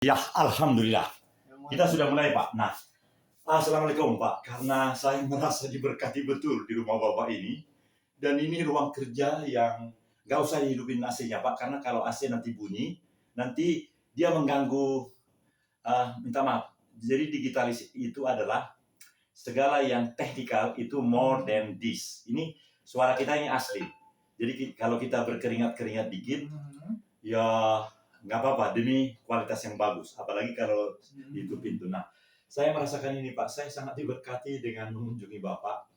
Ya, Alhamdulillah. Kita sudah mulai, Pak. Nah, Assalamualaikum, Pak. Karena saya merasa diberkati betul di rumah Bapak ini. Dan ini ruang kerja yang nggak usah dihidupin AC-nya, Pak. Karena kalau AC nanti bunyi, nanti dia mengganggu, minta maaf. Jadi digitalis itu adalah segala yang teknikal itu more than this. Ini suara kita ini asli. Jadi kalau kita berkeringat-keringat dikit, ya nggak apa-apa demi kualitas yang bagus, apalagi kalau itu pintu. Nah, saya merasakan ini, Pak. Saya sangat diberkati dengan mengunjungi Bapak,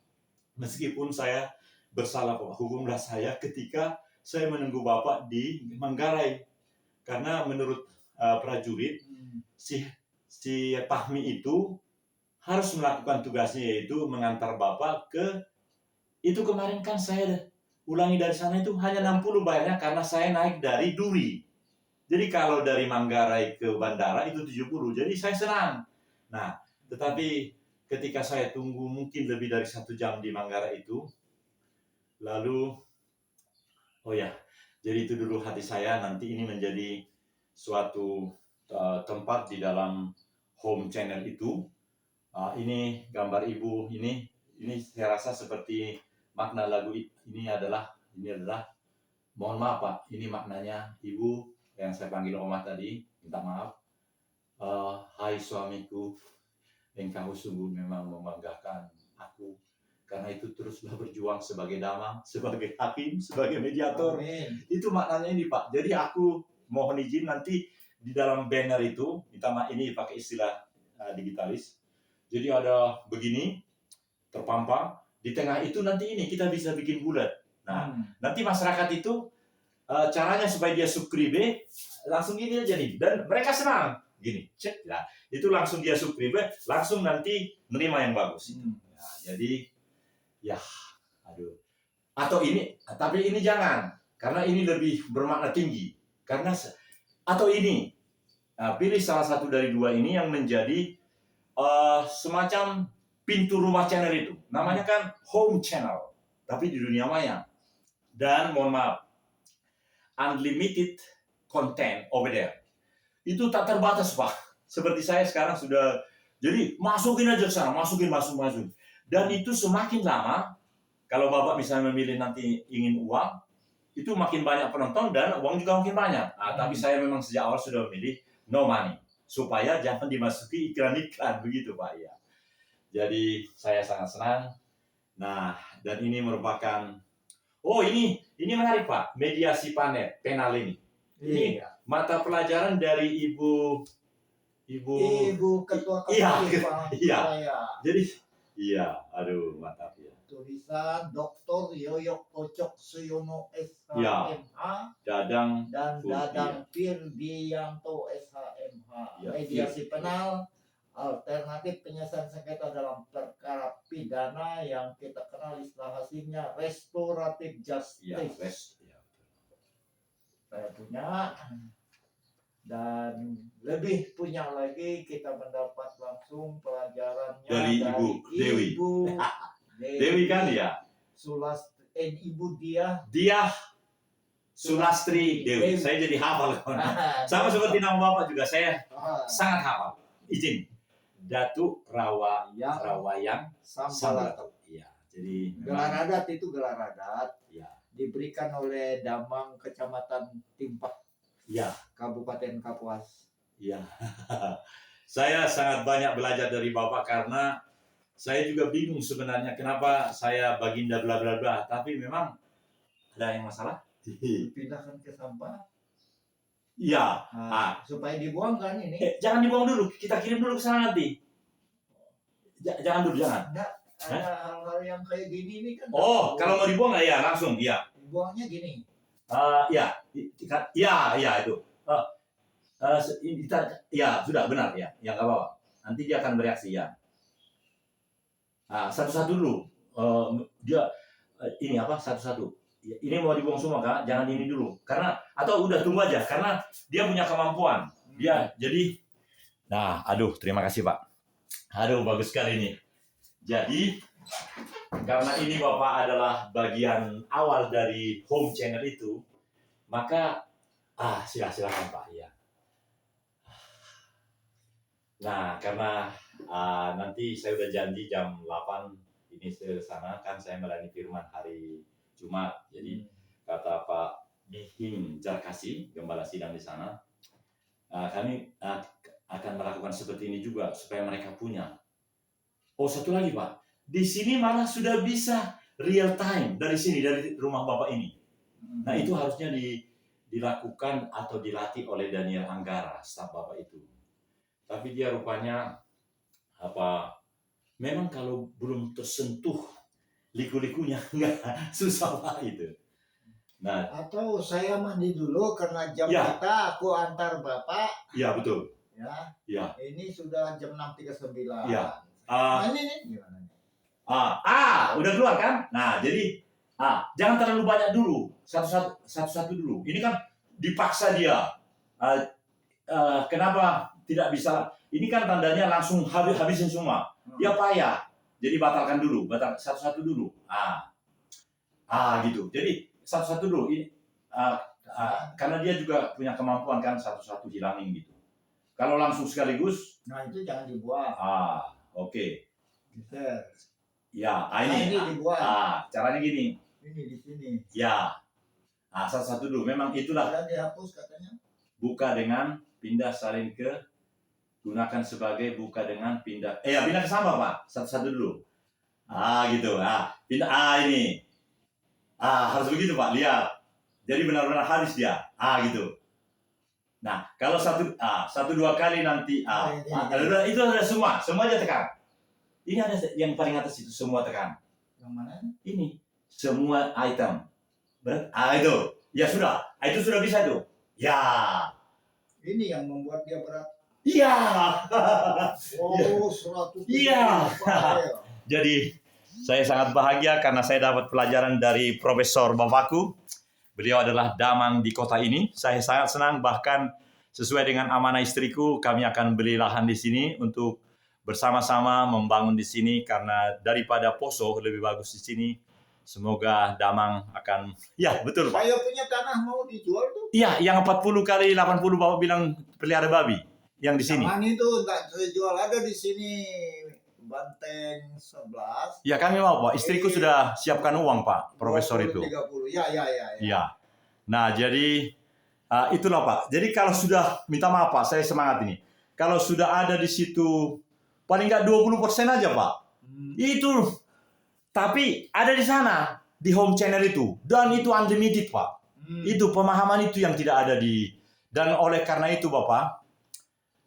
meskipun saya bersalah, Pak. Hukumlah saya ketika saya menunggu Bapak di Manggarai, karena menurut prajurit si Pahmi itu harus melakukan tugasnya, yaitu mengantar Bapak ke itu. Kemarin kan saya ulangi dari sana itu hanya 60 bayarnya, karena saya naik dari Duri. Jadi kalau dari Manggarai ke bandara itu 70, jadi saya senang. Nah, tetapi ketika saya tunggu mungkin lebih dari 1 jam di Manggarai itu, lalu, oh ya, jadi itu dulu hati saya, nanti ini menjadi suatu tempat di dalam home channel itu. Ini gambar ibu, ini saya rasa seperti makna lagu ini adalah, mohon maaf, Pak, ini maknanya ibu yang saya panggil Oma tadi, minta maaf. Hai suamiku, engkau sungguh memang membanggakan aku, karena itu teruslah berjuang sebagai damang, sebagai hakim, sebagai mediator. Amin. Itu maknanya ini, Pak. Jadi aku mohon izin nanti di dalam banner itu, minta maaf, ini pakai istilah digitalis. Jadi ada begini, terpampang, di tengah itu nanti ini kita bisa bikin bulat. Nah, nanti masyarakat itu caranya supaya dia subscribe, langsung gini aja nih, dan mereka senang gini, cek ya, itu langsung dia subscribe, langsung nanti menerima yang bagus. Nah, jadi ya, aduh, atau ini, tapi ini jangan, karena ini lebih bermakna tinggi, karena atau ini, pilih salah satu dari dua ini yang menjadi semacam pintu rumah channel itu, namanya kan home channel, tapi di dunia maya. Dan mohon maaf, unlimited content over there. Itu tak terbatas, Pak. Seperti saya sekarang sudah, jadi masukin aja ke sana, masuk. Dan itu semakin lama, kalau Bapak misalnya memilih nanti ingin uang, itu makin banyak penonton dan uang juga makin banyak. Tapi saya memang sejak awal sudah memilih no money, supaya jangan dimasuki iklan-iklan, begitu, Pak. Ya. Jadi saya sangat senang. Nah, dan ini merupakan, oh ini menarik, Pak, mediasi penal ini. Ini mata pelajaran dari ibu ketua KPU. Iya. Jadi iya, aduh, mantap ya. Tulisan Dr. Yoyok Ocok Suyono SHMH ya. dan Dadang Firdianto SHMH. Ya, mediasi penal alternatif penyelesaian sengketa dalam perkara pidana yang kita kenal istilah aslinya restoratif justice. Saya punya, dan lebih punya lagi, kita mendapat langsung pelajarannya dari Ibu Dewi. Dewi kan ya? Ibu dia Sulastri Dewi. Saya jadi hafal. Sama seperti nama Bapak juga, saya sangat hafal. Izin. Datuk Rawayang Sambalatu. Iya. Jadi gelar adat itu gelar adat. Ya. Diberikan oleh Damang Kecamatan Timpak. Ya. Kabupaten Kapuas. Ya. Saya sangat banyak belajar dari Bapak, karena saya juga bingung sebenarnya kenapa saya baginda bla bla bla, tapi memang ada yang masalah. Pindahkan ke sampah. Iya. Supaya dibuang kan ini. Jangan dibuang dulu, kita kirim dulu ke sana nanti. Jangan dulu, jangan. Ada hal-hal yang kayak gini ini kan. Oh, kalau mau dibuang ya langsung, ya. Dibuangnya gini. Ya itu. Ya sudah benar ya, nggak apa-apa. Nanti dia akan bereaksi ya. Satu-satu dulu. Dia ini apa? Satu-satu. Ini mau dibuang semua, Kak? Jangan ini dulu. Karena atau udah tunggu aja, karena dia punya kemampuan. Dia jadi. Nah, aduh, terima kasih, Pak. Aduh, bagus sekali ini. Jadi karena ini Bapak adalah bagian awal dari home channel itu, maka silakan, Pak. Ya. Nah, karena nanti saya udah janji jam 8 ini ke sana, kan saya melayani firman hari Jumat. Jadi kata Pak Mihing Jarkasi, gembala sidang di sana, kami akan melakukan seperti ini juga supaya mereka punya. Oh, satu lagi Pak, di sini malah sudah bisa real time dari sini, dari rumah Bapak ini. Nah, itu harusnya dilakukan atau dilatih oleh Daniel Anggara, staf Bapak itu. Tapi dia rupanya memang kalau belum tersentuh liku-likunya nggak susah Pak itu. Nah, atau saya mandi dulu karena jam Ya. kita aku antar Bapak ya betul. ya. Ya. Ini sudah jam 6.39. Ya. Nah, ini nih gimana nih? Udah keluar kan? Nah, jadi jangan terlalu banyak dulu, satu-satu dulu. Ini kan dipaksa dia. Kenapa tidak bisa? Ini kan tandanya langsung habisin semua. Dia payah. Jadi batalkan dulu, satu-satu dulu. Gitu. Jadi satu-satu dulu. Ini karena dia juga punya kemampuan kan satu-satu hilangin gitu. Kalau langsung sekaligus, Nah, itu jangan dibuat. Oke. Gitu. Ya, ini dibuat. Caranya gini. Ini di sini. Ya. Satu-satu dulu. Memang itulah. Dan dihapus katanya. Buka dengan pindah salin ke, gunakan sebagai buka dengan pindah. Pindah ke sampah Pak. Satu-satu dulu. Gitu. Pindah. Ini. Harus begitu Pak. Lihat. Jadi benar-benar habis dia. Gitu. Nah, kalau satu dua kali nanti. Itu ada semua. Semua aja tekan. Ini ada yang paling atas itu semua tekan. Yang mana? Ini semua item. Itu. Ya sudah. Itu sudah bisa tuh. Ya. Ini yang membuat dia berat. Iya. Wow, 100. Iya. Jadi saya sangat bahagia karena saya dapat pelajaran dari Profesor Bapakku. Beliau adalah damang di kota ini. Saya sangat senang, bahkan sesuai dengan amanah istriku, kami akan beli lahan di sini untuk bersama-sama membangun di sini, karena daripada Poso lebih bagus di sini. Semoga Damang akan, ya betul Pak. Saya punya tanah mau dijual tuh. Iya, yang 40 kali 80 Bapak bilang pelihara babi yang di sini. Tanah itu enggak saya jual, ada di sini Banteng 11. Ya kami mau Pak, istriku sudah siapkan uang Pak, Profesor 20, itu. 30. Ya. Ya. Nah, jadi itulah Pak. Jadi kalau sudah, minta maaf Pak, saya semangat ini. Kalau sudah ada di situ paling nggak 20% aja Pak. Itu, tapi ada di sana, di home channel itu. Dan itu unlimited Pak. Itu pemahaman itu yang tidak ada di. Dan oleh karena itu Bapak,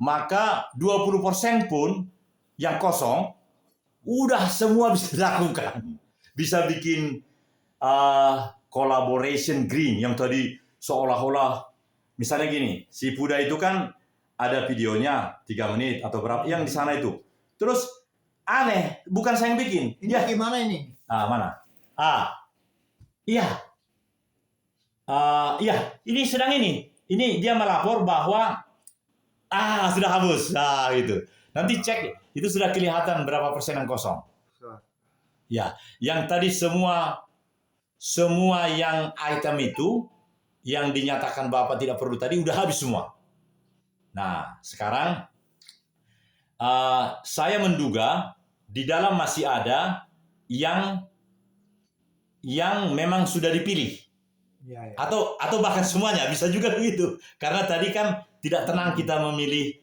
maka 20% pun yang kosong, udah semua bisa dilakukan. Bisa bikin collaboration green yang tadi seolah-olah, misalnya gini, si Puda itu kan ada videonya 3 menit atau berapa yang di sana itu. Terus aneh, bukan saya yang bikin. Ini gimana ini? Mana? Iya. Iya, ini sedang ini. Ini dia melapor bahwa sudah habis. Gitu. Nanti cek, itu sudah kelihatan berapa persen yang kosong. Ya, yang tadi semua yang item itu yang dinyatakan Bapak tidak perlu tadi udah habis semua. Nah, sekarang saya menduga di dalam masih ada yang memang sudah dipilih. Ya. Atau bahkan semuanya bisa juga begitu. Karena tadi kan tidak tenang kita memilih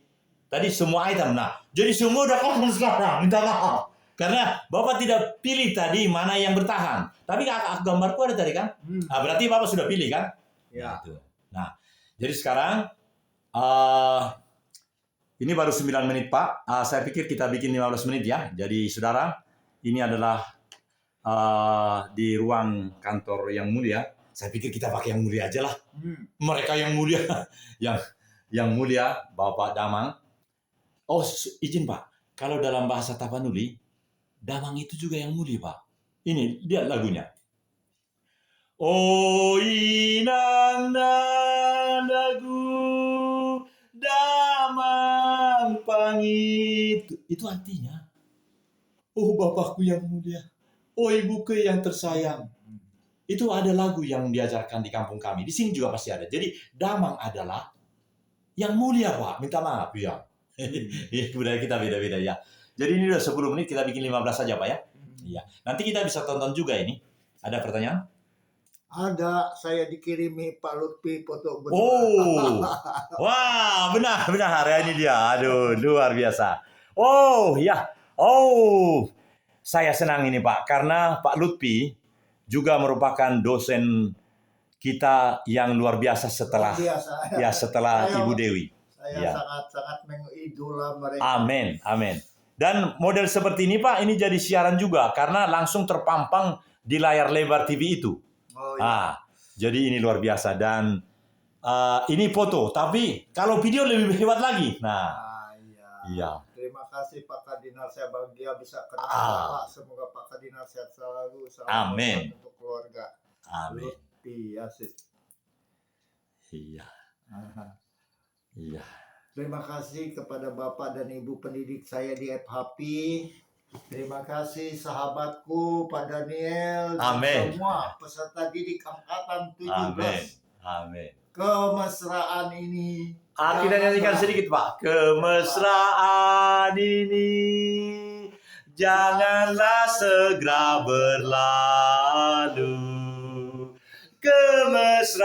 tadi semua item. Nah, jadi semua udah kosong sekarang. Minta maaf. Karena Bapak tidak pilih tadi mana yang bertahan. Tapi gambarku ada tadi kan? Berarti Bapak sudah pilih kan? Ya. Nah, jadi sekarang ini baru 9 menit Pak. Saya pikir kita bikin 15 menit ya. Jadi saudara, ini adalah di ruang kantor yang mulia. Saya pikir kita pakai yang mulia aja lah. Mereka yang mulia, yang mulia Bapak Damang. Oh, izin Pak. Kalau dalam bahasa Tapanuli, Damang itu juga yang mulia Pak. Ini dia lagunya. Oh inang nandagu Damang pangit. Itu artinya, oh Bapakku yang mulia, oh Ibuku yang tersayang. Itu ada lagu yang diajarkan di kampung kami. Di sini juga pasti ada. Jadi Damang adalah yang mulia Pak. Minta maaf ya. Budaya kita beda-beda ya. Jadi ini udah 10 menit, kita bikin 15 saja Pak ya. Iya. Nanti kita bisa tonton juga ini. Ada pertanyaan? Ada, saya dikirimi Pak Lutfi foto berdua. Oh, wah benar. Ini dia. Aduh, luar biasa. Oh ya, saya senang ini Pak, karena Pak Lutfi juga merupakan dosen kita yang luar biasa setelah Saya- Ibu Dewi. Saya Ya. sangat-sangat mengidola mereka. Amin. Dan model seperti ini Pak, ini jadi siaran juga karena langsung terpampang di layar lebar TV itu. Oh, iya. Jadi ini luar biasa dan ini foto, tapi kalau video lebih hebat lagi. Nah, iya. Terima kasih Pak Kardinal, saya bahagia bisa kenal Pak. Semoga Pak Kardinal sehat selalu. Salam Amin. hormat untuk keluarga. Amin. Lutfi Asis. Iya. Terima kasih kepada Bapak dan Ibu pendidik saya di FHP. Terima kasih sahabatku Pak Daniel dan Amin. semua peserta didik angkatan 17. Amin. Kemesraan ini. Kita nyanyikan sedikit Pak. Kemesraan ini janganlah segera berlalu.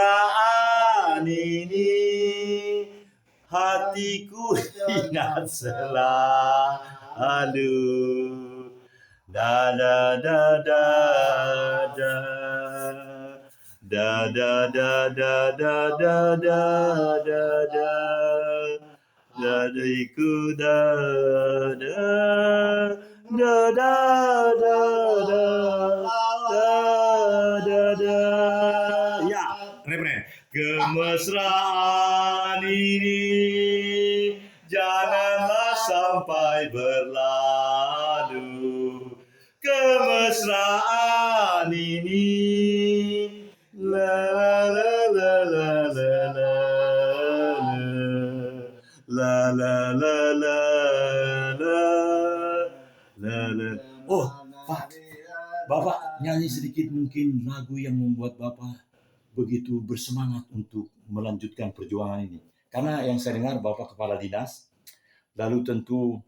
Kemesraan ini hatiku ingat selalu. Da da da da da da da da da da da da da da dadiku da da da da da da da. Ya, refren. Kemesraan ini janganlah sampai berlalu. Kemesraan ini la la la la la la la la la la la la. Oh, Pak, Bapak nyanyi sedikit mungkin lagu yang membuat Bapak begitu bersemangat untuk melanjutkan perjuangan ini. Karena yang saya dengar Bapak kepala dinas, lalu tentu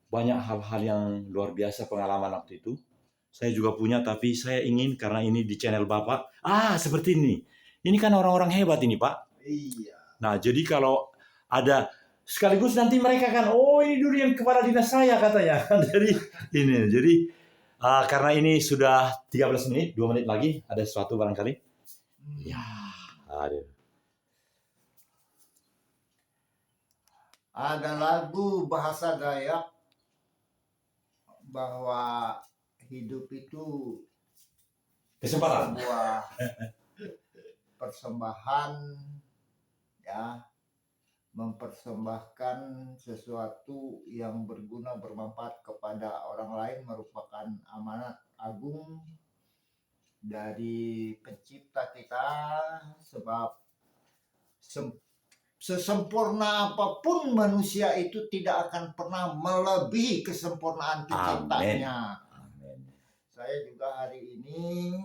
banyak hal-hal yang luar biasa pengalaman waktu itu. Saya juga punya, tapi saya ingin karena ini di channel Bapak, seperti ini. Ini kan orang-orang hebat ini Pak. Iya. Nah, jadi kalau ada sekaligus nanti mereka kan, ini dulu yang kepala dinas saya katanya. Jadi karena ini sudah 13 menit, 2 menit lagi, ada sesuatu barangkali. Ya, ada. Ada lagu bahasa Dayak bahwa hidup itu Kesempatan. sebuah persembahan, ya, mempersembahkan sesuatu yang berguna bermanfaat kepada orang lain merupakan amanat agung dari pencipta kita, sebab sesempurna apapun manusia itu tidak akan pernah melebihi kesempurnaan penciptanya. Amin. Saya juga hari ini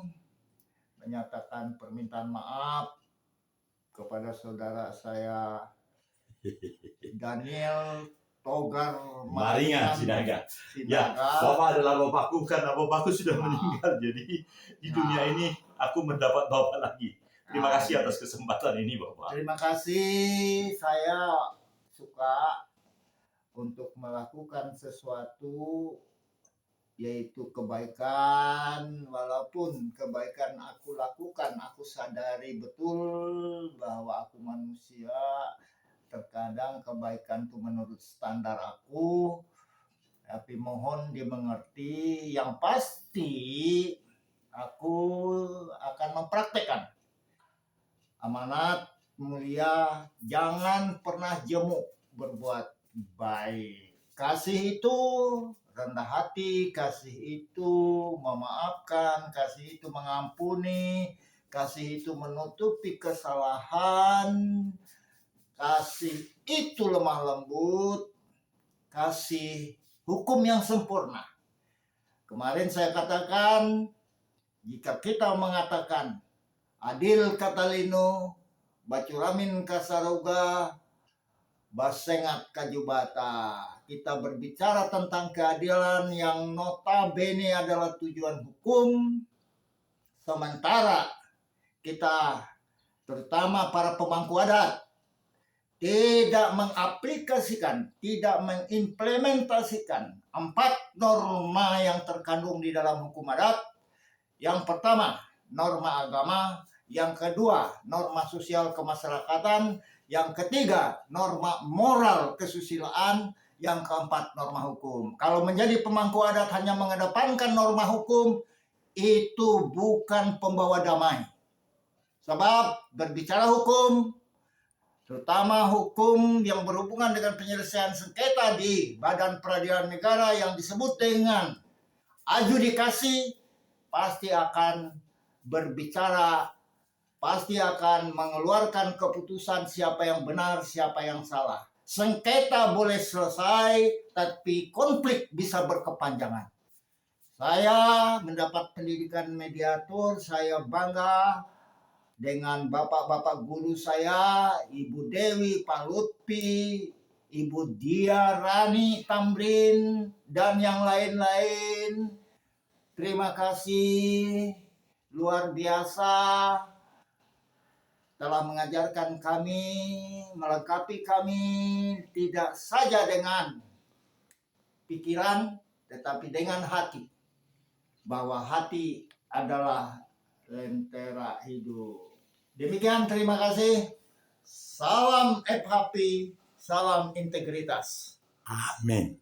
menyatakan permintaan maaf kepada saudara saya Daniel Togar Maringan Sinaga. Ya, Bapak adalah bapakku karena bapakku sudah meninggal. Jadi di dunia ini aku mendapat Bapak lagi. Terima kasih atas kesempatan ini Bapak. Terima kasih, saya suka untuk melakukan sesuatu yaitu kebaikan. Walaupun kebaikan aku lakukan, aku sadari betul bahwa aku manusia. Terkadang kebaikan itu menurut standar aku, tapi mohon dimengerti. Yang pasti aku akan mempraktekkan amanat mulia, jangan pernah jemu berbuat baik. Kasih itu rendah hati, kasih itu memaafkan, kasih itu mengampuni, kasih itu menutupi kesalahan, kasih itu lemah lembut, kasih hukum yang sempurna. Kemarin saya katakan, jika kita mengatakan adil kata lino, bacuramin kasaruga, Basengat Kajubata. Kita berbicara tentang keadilan yang notabene adalah tujuan hukum, sementara kita terutama para pemangku adat tidak mengaplikasikan, tidak mengimplementasikan 4 norma yang terkandung di dalam hukum adat. Yang pertama, norma agama. Yang kedua, norma sosial kemasyarakatan. Yang ketiga, norma moral kesusilaan. Yang keempat, norma hukum. Kalau menjadi pemangku adat hanya mengedepankan norma hukum, itu bukan pembawa damai. Sebab berbicara hukum, terutama hukum yang berhubungan dengan penyelesaian sengketa di Badan Peradilan Negara yang disebut dengan adjudikasi, pasti akan berbicara, pasti akan mengeluarkan keputusan siapa yang benar, siapa yang salah. Sengketa boleh selesai, tapi konflik bisa berkepanjangan. Saya mendapat pendidikan mediator, saya bangga dengan bapak-bapak guru saya, Ibu Dewi, Pak Lutfi, Ibu Dia Rani Tamrin, dan yang lain-lain. Terima kasih, luar biasa telah mengajarkan kami, melengkapi kami tidak saja dengan pikiran, tetapi dengan hati. Bahwa hati adalah lentera hidup. Demikian, terima kasih. Salam FHP, salam integritas. Amin.